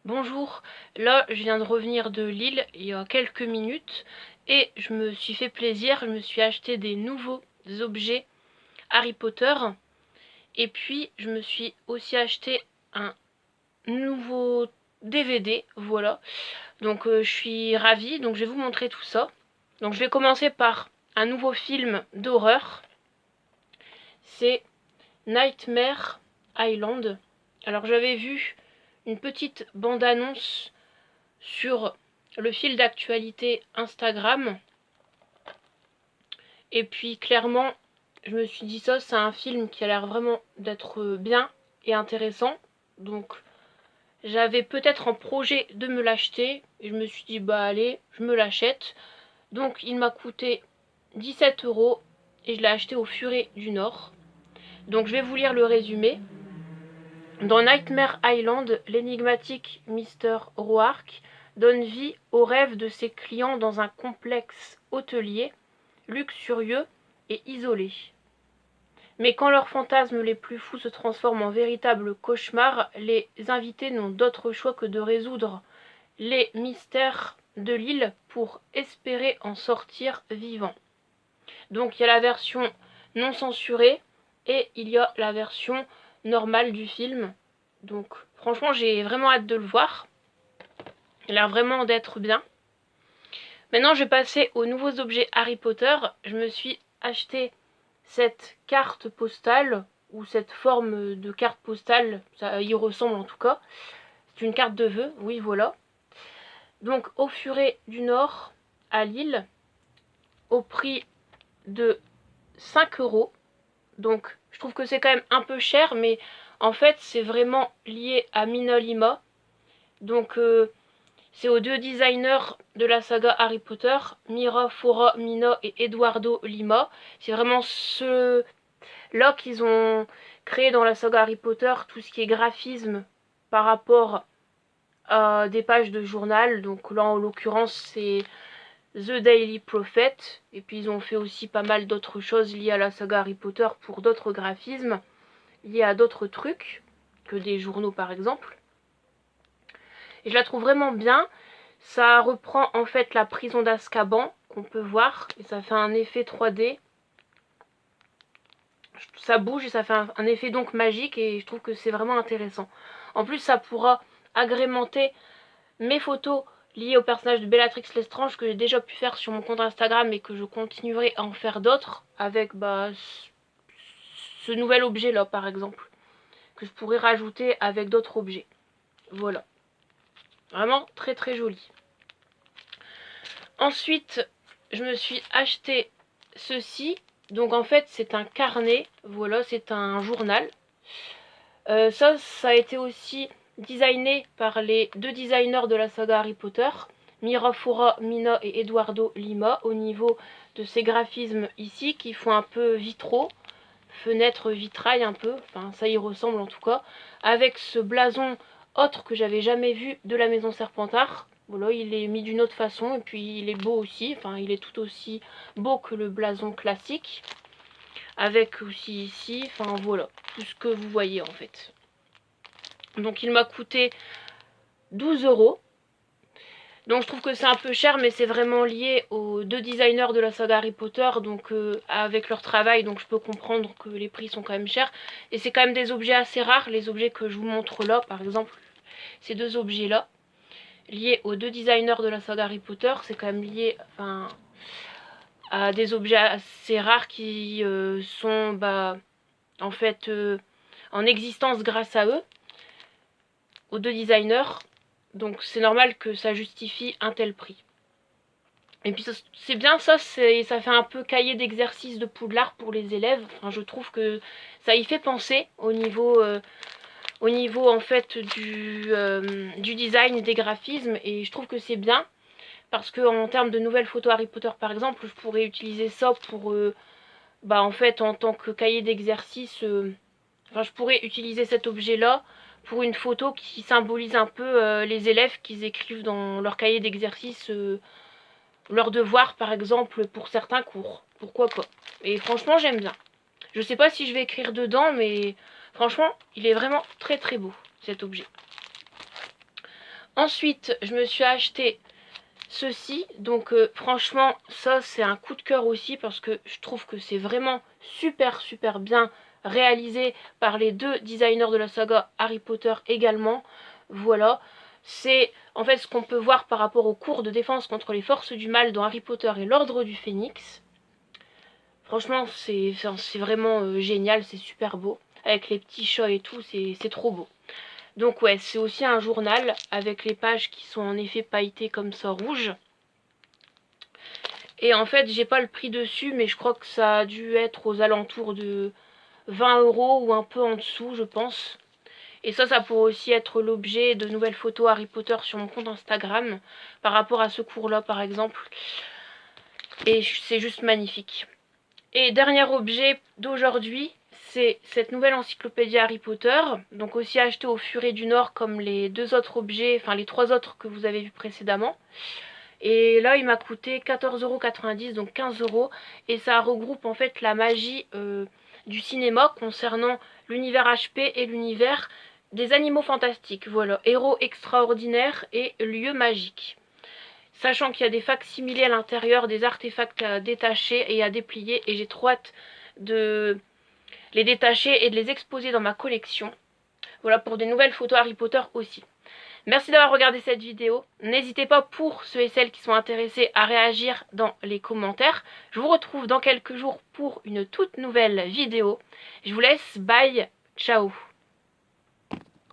Bonjour, là je viens de revenir de Lille il y a quelques minutes et je me suis fait plaisir, je me suis acheté des nouveaux objets Harry Potter et puis je me suis aussi acheté un nouveau DVD, voilà. Donc je suis ravie, donc je vais vous montrer tout ça. Donc je vais commencer par un nouveau film d'horreur, c'est Nightmare Island. Alors j'avais vu une petite bande-annonce sur le fil d'actualité Instagram. Et puis clairement, je me suis dit ça, c'est un film qui a l'air vraiment d'être bien et intéressant. Donc j'avais peut-être en projet de me l'acheter. Et je me suis dit bah allez, je me l'achète. Donc il m'a coûté 17 € et je l'ai acheté au Furet du Nord. Donc je vais vous lire le résumé. Dans Nightmare Island, l'énigmatique Mr. Roark donne vie aux rêves de ses clients dans un complexe hôtelier, luxurieux et isolé. Mais quand leurs fantasmes les plus fous se transforment en véritables cauchemars, les invités n'ont d'autre choix que de résoudre les mystères de l'île pour espérer en sortir vivants. Donc il y a la version non censurée et il y a la version normale du film. Donc franchement j'ai vraiment hâte de le voir. Il a l'air vraiment d'être bien. Maintenant je vais passer aux nouveaux objets Harry Potter. Je me suis acheté cette carte postale, ou cette forme de carte postale, ça y ressemble en tout cas. C'est une carte de vœux, oui voilà. Donc au Furet du Nord, à Lille, au prix de 5 €. Donc je trouve que c'est quand même un peu cher, mais en fait c'est vraiment lié à Mina Lima. Donc c'est aux deux designers de la saga Harry Potter, Mira Fora Mina et Eduardo Lima. C'est vraiment ceux-là qu'ils ont créé dans la saga Harry Potter tout ce qui est graphisme par rapport à des pages de journal. Donc là en l'occurrence c'est The Daily Prophet. Et puis ils ont fait aussi pas mal d'autres choses liées à la saga Harry Potter pour d'autres graphismes, liés à d'autres trucs, que des journaux par exemple. Et je la trouve vraiment bien. Ça reprend en fait la prison d'Azkaban qu'on peut voir et ça fait un effet 3D. Ça bouge et ça fait un effet donc magique et je trouve que c'est vraiment intéressant. En plus ça pourra agrémenter mes photos liées au personnage de Bellatrix Lestrange que j'ai déjà pu faire sur mon compte Instagram et que je continuerai à en faire d'autres avec ce nouvel objet là par exemple que je pourrais rajouter avec d'autres objets. Voilà. Vraiment très très joli. Ensuite, je me suis acheté ceci. Donc en fait, c'est un carnet. Voilà, c'est un journal. Ça a été aussi designé par les deux designers de la saga Harry Potter, Mira Fora Mina et Eduardo Lima, au niveau de ces graphismes ici qui font un peu vitraux, fenêtre vitrail un peu, enfin ça y ressemble en tout cas, avec ce blason autre que j'avais jamais vu de la maison Serpentard. Voilà, il est mis d'une autre façon et puis il est beau aussi, enfin il est tout aussi beau que le blason classique. Avec aussi ici, enfin voilà, tout ce que vous voyez en fait. Donc il m'a coûté 12 €. Donc je trouve que c'est un peu cher, mais c'est vraiment lié aux deux designers de la saga Harry Potter, donc avec leur travail, donc je peux comprendre que les prix sont quand même chers. Et c'est quand même des objets assez rares, les objets que je vous montre là, par exemple, ces deux objets-là, liés aux deux designers de la saga Harry Potter, c'est quand même lié, enfin, à des objets assez rares qui sont, en fait, en existence grâce à eux, aux deux designers. Donc c'est normal que ça justifie un tel prix. Et puis c'est bien ça, ça fait un peu cahier d'exercice de Poudlard pour les élèves. Enfin, je trouve que ça y fait penser au niveau en fait du design, des graphismes. Et je trouve que c'est bien parce que en termes de nouvelles photos Harry Potter par exemple, je pourrais utiliser ça pour en fait en tant que cahier d'exercice. Enfin, je pourrais utiliser cet objet là pour une photo qui symbolise un peu les élèves qu'ils écrivent dans leur cahier d'exercice, leurs devoirs par exemple pour certains cours. Pourquoi pas. Et franchement j'aime bien. Je sais pas si je vais écrire dedans, mais franchement il est vraiment très très beau cet objet. Ensuite, je me suis acheté ceci. Donc franchement, ça c'est un coup de cœur aussi parce que je trouve que c'est vraiment super bien réalisé par les deux designers de la saga Harry Potter également. Voilà. C'est en fait ce qu'on peut voir par rapport au cours de défense contre les forces du mal dans Harry Potter et l'Ordre du Phénix. Franchement, c'est vraiment génial, c'est super beau. Avec les petits chats et tout, c'est trop beau. Donc ouais, c'est aussi un journal avec les pages qui sont en effet pailletées comme ça rouge. Et en fait, j'ai pas le prix dessus, mais je crois que ça a dû être aux alentours de 20 € ou un peu en dessous, je pense. Et ça pourrait aussi être l'objet de nouvelles photos Harry Potter sur mon compte Instagram, par rapport à ce cours-là, par exemple. Et c'est juste magnifique. Et dernier objet d'aujourd'hui, c'est cette nouvelle encyclopédie Harry Potter, donc aussi achetée au Furet du Nord comme les deux autres objets, enfin les trois autres que vous avez vus précédemment. Et là, il m'a coûté 14,90 €, donc 15 €. Et ça regroupe en fait la magie du cinéma concernant l'univers HP et l'univers des animaux fantastiques. Voilà, héros extraordinaires et lieux magiques. Sachant qu'il y a des facsimilés à l'intérieur, des artefacts à détacher et à déplier. Et j'ai trop hâte de les détacher et de les exposer dans ma collection. Voilà, pour des nouvelles photos Harry Potter aussi. Merci d'avoir regardé cette vidéo. N'hésitez pas pour ceux et celles qui sont intéressés à réagir dans les commentaires. Je vous retrouve dans quelques jours pour une toute nouvelle vidéo. Je vous laisse, bye, ciao.